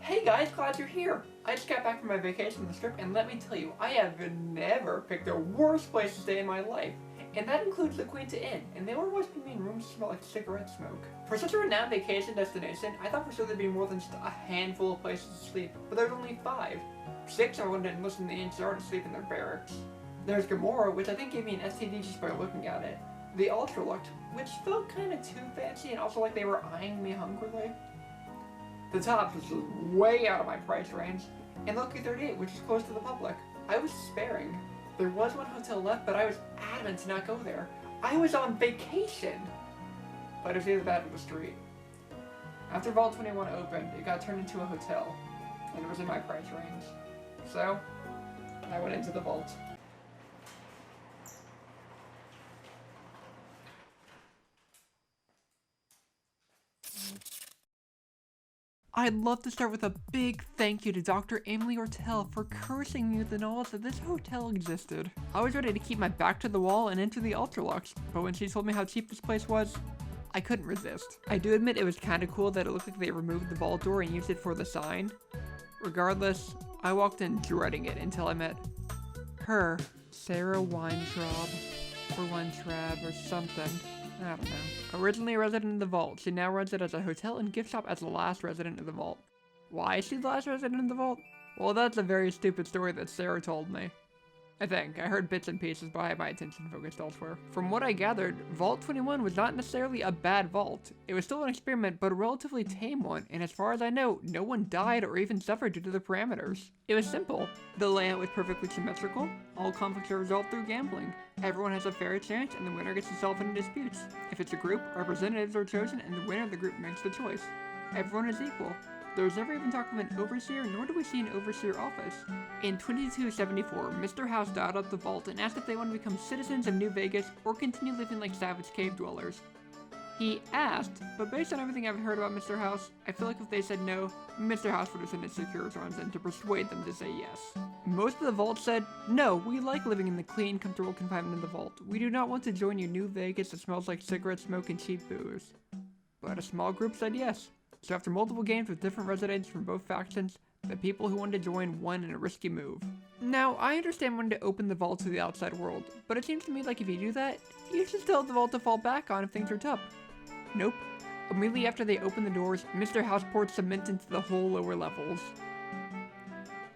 Hey guys, glad you're here! I just got back from my vacation on the Strip, and let me tell you, I have never picked the worst place to stay in my life. And that includes the Quinta Inn, and they were always putting me in rooms that smell like cigarette smoke. For such a renowned vacation destination, I thought for sure there'd be more than just a handful of places to sleep, but there's only 5. 6 are wanted to enlist in the NCR to sleep in their barracks. There's Gomorrah, which I think gave me an STD just by looking at it. The Ultralux, which felt kinda too fancy and also like they were eyeing me hungrily. The Tops, which was way out of my price range, and Lucky 38, which is close to the public. I was sparing. There was one hotel left, but I was adamant to not go there. I was on vacation! But it was either that or the street. After Vault 21 opened, it got turned into a hotel, and it was in my price range. So, I went into the vault. I'd love to start with a big thank you to Dr. Emily Ortel for cursing me with the knowledge that this hotel existed. I was ready to keep my back to the wall and enter the Ultralux, but when she told me how cheap this place was, I couldn't resist. I do admit it was kinda cool that it looked like they removed the vault door and used it for the sign. Regardless, I walked in dreading it until I met her, Sarah Weintraub, or Weintraub, or something. I don't know. Originally a resident of the vault, she now runs it as a hotel and gift shop as the last resident of the vault. Why is she the last resident of the vault? Well, that's a very stupid story that Sarah told me. I think. I heard bits and pieces, but I had my attention focused elsewhere. From what I gathered, Vault 21 was not necessarily a bad vault. It was still an experiment, but a relatively tame one, and as far as I know, no one died or even suffered due to the parameters. It was simple. The layout was perfectly symmetrical. All conflicts are resolved through gambling. Everyone has a fair chance, and the winner gets to solve any disputes. If it's a group, representatives are chosen, and the winner of the group makes the choice. Everyone is equal. There was never even talk of an overseer, nor do we see an overseer office. In 2274, Mr. House dialed up the vault and asked if they want to become citizens of New Vegas or continue living like savage cave dwellers. He asked, but based on everything I've heard about Mr. House, I feel like if they said no, Mr. House would have sent his security arms in to persuade them to say yes. Most of the vault said, no, we like living in the clean, comfortable confinement of the vault. We do not want to join your New Vegas that smells like cigarette smoke and cheap booze. But a small group said yes. So after multiple games with different residents from both factions, the people who wanted to join won in a risky move. Now, I understand wanting to open the vault to the outside world, but it seems to me like if you do that, you should still have the vault to fall back on if things are tough. Nope. Immediately after they opened the doors, Mr. House poured cement into the whole lower levels.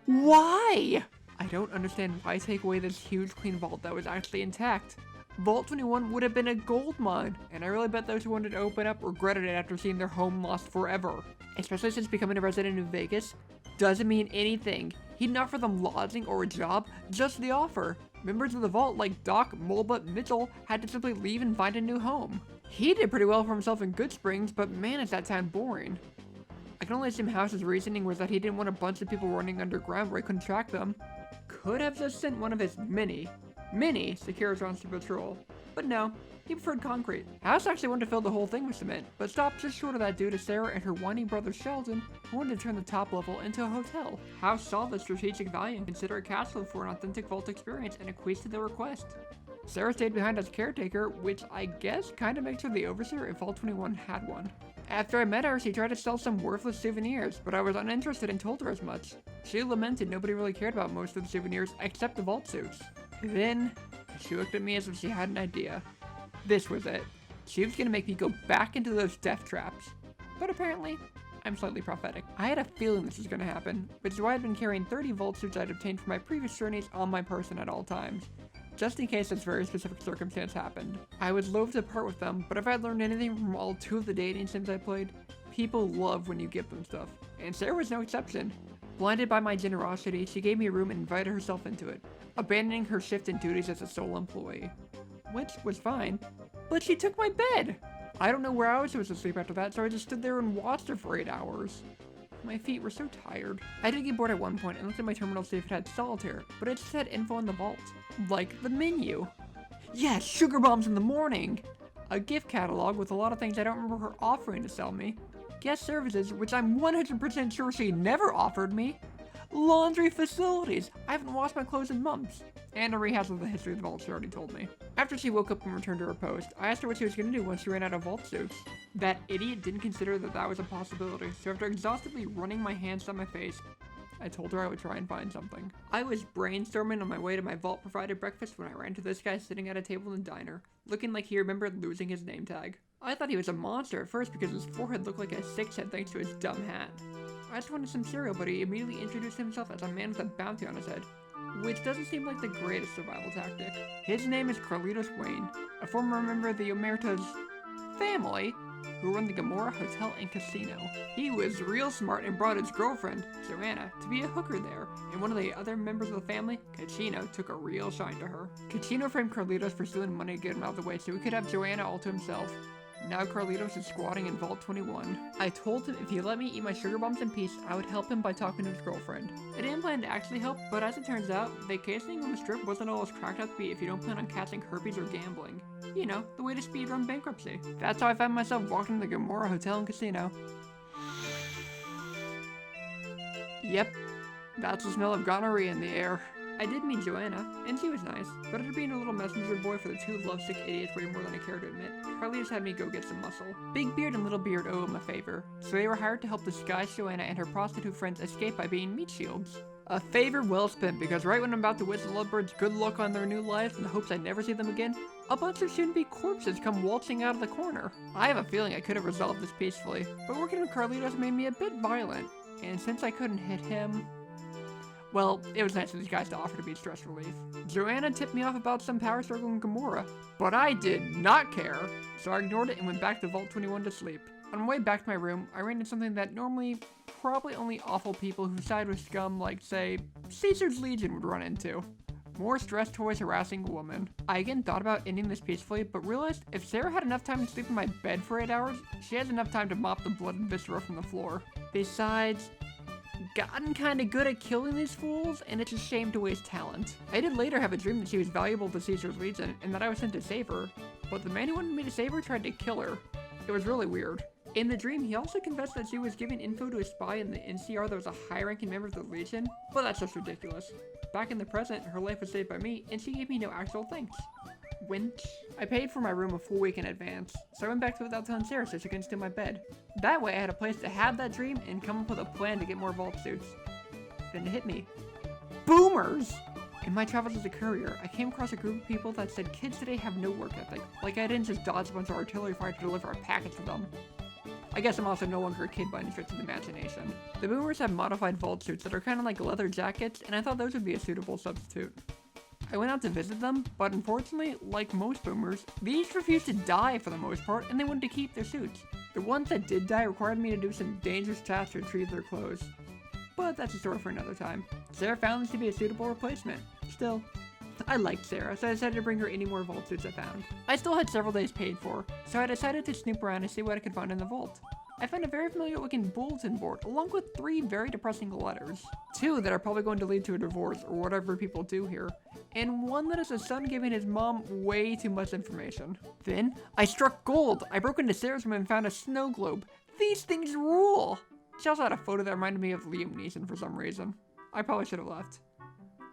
Why? I don't understand why take away this huge clean vault that was actually intact. Vault 21 would have been a gold mine, and I really bet those who wanted to open up regretted it after seeing their home lost forever. Especially since becoming a resident of Vegas doesn't mean anything. He didn't offer them lodging or a job, just the offer. Members of the vault like Doc, Mulbutt, Mitchell had to simply leave and find a new home. He did pretty well for himself in Good Springs, but man is that town boring. I can only assume House's reasoning was that he didn't want a bunch of people running underground where he couldn't track them. Could have just sent one of his many security rounds to patrol. But no, he preferred concrete. House actually wanted to fill the whole thing with cement, but stopped just short of that due to Sarah and her whiny brother Sheldon, who wanted to turn the top level into a hotel. House saw the strategic value and considered cash flow for an authentic vault experience and acquiesced the request. Sarah stayed behind as caretaker, which I guess kinda makes her the overseer if Vault 21 had one. After I met her, she tried to sell some worthless souvenirs, but I was uninterested and told her as much. She lamented nobody really cared about most of the souvenirs except the vault suits. Then, she looked at me as if she had an idea. This was it. She was gonna make me go back into those death traps. But apparently, I'm slightly prophetic. I had a feeling this was gonna happen, which is why I'd been carrying 30 vault suits I'd obtained from my previous journeys on my person at all times, just in case this very specific circumstance happened. I was loath to part with them, but if I'd learned anything from all 2 of the dating sims I played, people love when you give them stuff. And Sarah was no exception. Blinded by my generosity, she gave me a room and invited herself into it, abandoning her shift and duties as a sole employee. Which was fine, but she took my bed! I don't know where I was supposed to sleep after that, so I just stood there and watched her for 8 hours. My feet were so tired. I did get bored at one point and looked at my terminal to see if it had solitaire, but it just had info on the vault. Like the menu. Yes, sugar bombs in the morning! A gift catalog with a lot of things I don't remember her offering to sell me. Guest services, which I'm 100% sure she never offered me. Laundry facilities! I haven't washed my clothes in months. And a rehash of the history of the vault she already told me. After she woke up and returned to her post, I asked her what she was going to do once she ran out of vault suits. That idiot didn't consider that was a possibility, so after exhaustively running my hands down my face, I told her I would try and find something. I was brainstorming on my way to my vault-provided breakfast when I ran into this guy sitting at a table in the diner, looking like he remembered losing his name tag. I thought he was a monster at first because his forehead looked like a six head thanks to his dumb hat. I just wanted some cereal, but he immediately introduced himself as a man with a bounty on his head, which doesn't seem like the greatest survival tactic. His name is Carlitos Wayne, a former member of the Omerta's family, who run the Gamora Hotel and Casino. He was real smart and brought his girlfriend, Joanna, to be a hooker there, and one of the other members of the family, Cachino, took a real shine to her. Cachino framed Carlitos for stealing money to get him out of the way so he could have Joanna all to himself. Now Carlitos is squatting in Vault 21. I told him if he let me eat my sugar bombs in peace, I would help him by talking to his girlfriend. I didn't plan to actually help, but as it turns out, vacationing on the strip wasn't all as cracked up to be if you don't plan on catching herpes or gambling. You know, the way to speedrun bankruptcy. That's how I found myself walking to the Gamora Hotel and Casino. Yep, that's the smell of gonorrhea in the air. I did meet Joanna, and she was nice, but after being a little messenger boy for the two lovesick idiots way more than I care to admit, Carlitos had me go get some muscle. Big Beard and Little Beard owe him a favor, so they were hired to help disguise Joanna and her prostitute friends escape by being meat shields. A favor well spent, because right when I'm about to wish the lovebirds good luck on their new lives in the hopes I'd never see them again, a bunch of soon-to-be corpses come waltzing out of the corner. I have a feeling I could have resolved this peacefully, but working with Carlitos made me a bit violent, and since I couldn't hit him, well, it was nice of these guys to offer to be stress relief. Joanna tipped me off about some power struggle in Gamora, but I did not care, so I ignored it and went back to Vault 21 to sleep. On my way back to my room, I ran into something that normally probably only awful people who side with scum like, say, Caesar's Legion would run into. More stress toys harassing a woman. I again thought about ending this peacefully, but realized if Sarah had enough time to sleep in my bed for 8 hours, she has enough time to mop the blood and viscera from the floor. Besides, gotten kinda good at killing these fools, and it's a shame to waste talent. I did later have a dream that she was valuable to Caesar's Legion, and that I was sent to save her, but the man who wanted me to save her tried to kill her. It was really weird. In the dream, he also confessed that she was giving info to a spy in the NCR that was a high-ranking member of the Legion, but that's just ridiculous. Back in the present, her life was saved by me, and she gave me no actual thanks. Winch. I paid for my room a full week in advance, so I went back to it without telling Sarah so she couldn't steal my bed. That way I had a place to have that dream and come up with a plan to get more vault suits. Then it hit me. Boomers! In my travels as a courier, I came across a group of people that said kids today have no work ethic, like I didn't just dodge a bunch of artillery fire to deliver a package to them. I guess I'm also no longer a kid by any stretch of the imagination. The boomers have modified vault suits that are kind of like leather jackets, and I thought those would be a suitable substitute. I went out to visit them, but unfortunately, like most boomers, these refused to die for the most part, and they wanted to keep their suits. The ones that did die required me to do some dangerous tasks to retrieve their clothes. But that's a story for another time. Sarah found this to be a suitable replacement. Still, I liked Sarah, so I decided to bring her any more vault suits I found. I still had several days paid for, so I decided to snoop around and see what I could find in the vault. I found a very familiar looking bulletin board, along with 3 very depressing letters. 2 that are probably going to lead to a divorce, or whatever people do here. And 1 that is a son giving his mom way too much information. Then, I struck gold! I broke into Sarah's room and found a snow globe. These things rule! She also had a photo that reminded me of Liam Neeson for some reason. I probably should have left.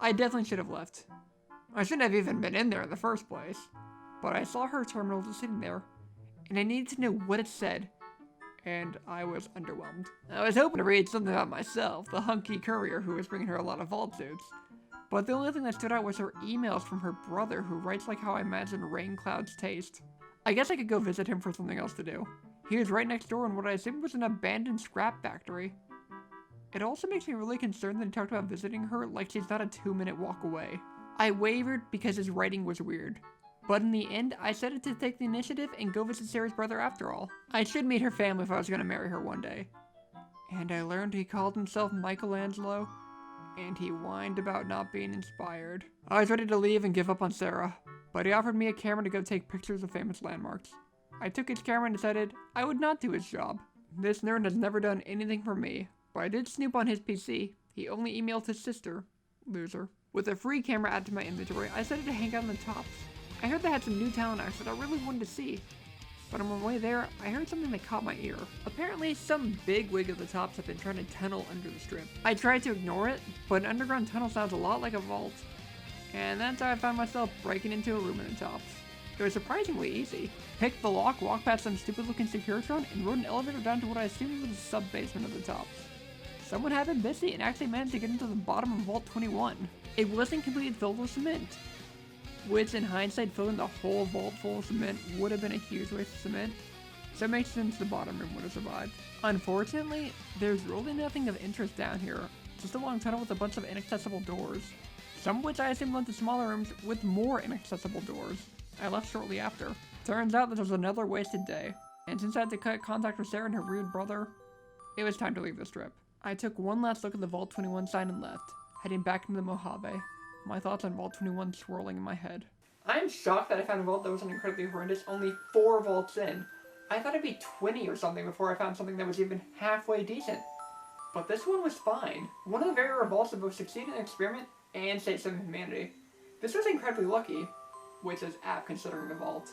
I definitely should have left. I shouldn't have even been in there in the first place. But I saw her terminal just sitting there, and I needed to know what it said. And I was underwhelmed. I was hoping to read something about myself, the hunky courier who was bringing her a lot of vault suits. But the only thing that stood out was her emails from her brother, who writes like how I imagine rain clouds taste. I guess I could go visit him for something else to do. He was right next door in what I assumed was an abandoned scrap factory. It also makes me really concerned that he talked about visiting her like she's not a 2-minute walk away. I wavered because his writing was weird. But in the end, I decided to take the initiative and go visit Sarah's brother after all. I should meet her family if I was going to marry her one day. And I learned he called himself Michelangelo, and he whined about not being inspired. I was ready to leave and give up on Sarah, but he offered me a camera to go take pictures of famous landmarks. I took his camera and decided I would not do his job. This nerd has never done anything for me, but I did snoop on his PC. He only emailed his sister. Loser. With a free camera added to my inventory, I decided to hang out on the tops. I heard they had some new talent acts that I really wanted to see. But on my way there, I heard something that caught my ear. Apparently, some bigwig of the tops have been trying to tunnel under the strip. I tried to ignore it, but an underground tunnel sounds a lot like a vault. And that's how I found myself breaking into a room in the tops. It was surprisingly easy. Picked the lock, walked past some stupid looking Securitron, and rode an elevator down to what I assumed was a sub-basement of the tops. Someone had been busy and actually managed to get into the bottom of Vault 21. It wasn't completely filled with cement, which in hindsight, filling the whole vault full of cement would have been a huge waste of cement, so it makes sense the bottom room would have survived. Unfortunately, there's really nothing of interest down here, just a long tunnel with a bunch of inaccessible doors, some of which I assume led to smaller rooms with more inaccessible doors. I left shortly after. Turns out that was another wasted day, and since I had to cut contact with Sarah and her weird brother, it was time to leave the strip. I took one last look at the Vault 21 sign and left, heading back into the Mojave, my thoughts on Vault 21 swirling in my head. I'm shocked that I found a vault that wasn't incredibly horrendous only 4 vaults in. I thought it'd be 20 or something before I found something that was even halfway decent. But this one was fine. One of the very rare vaults that both succeeded in an experiment and saved some humanity. This was incredibly lucky, which is apt considering the vault.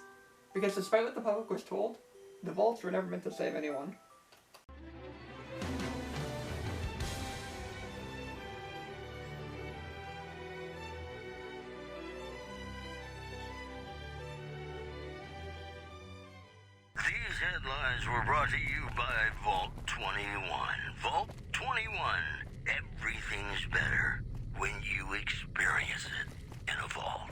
Because despite what the public was told, the vaults were never meant to save anyone. These headlines were brought to you by Vault 21. Vault 21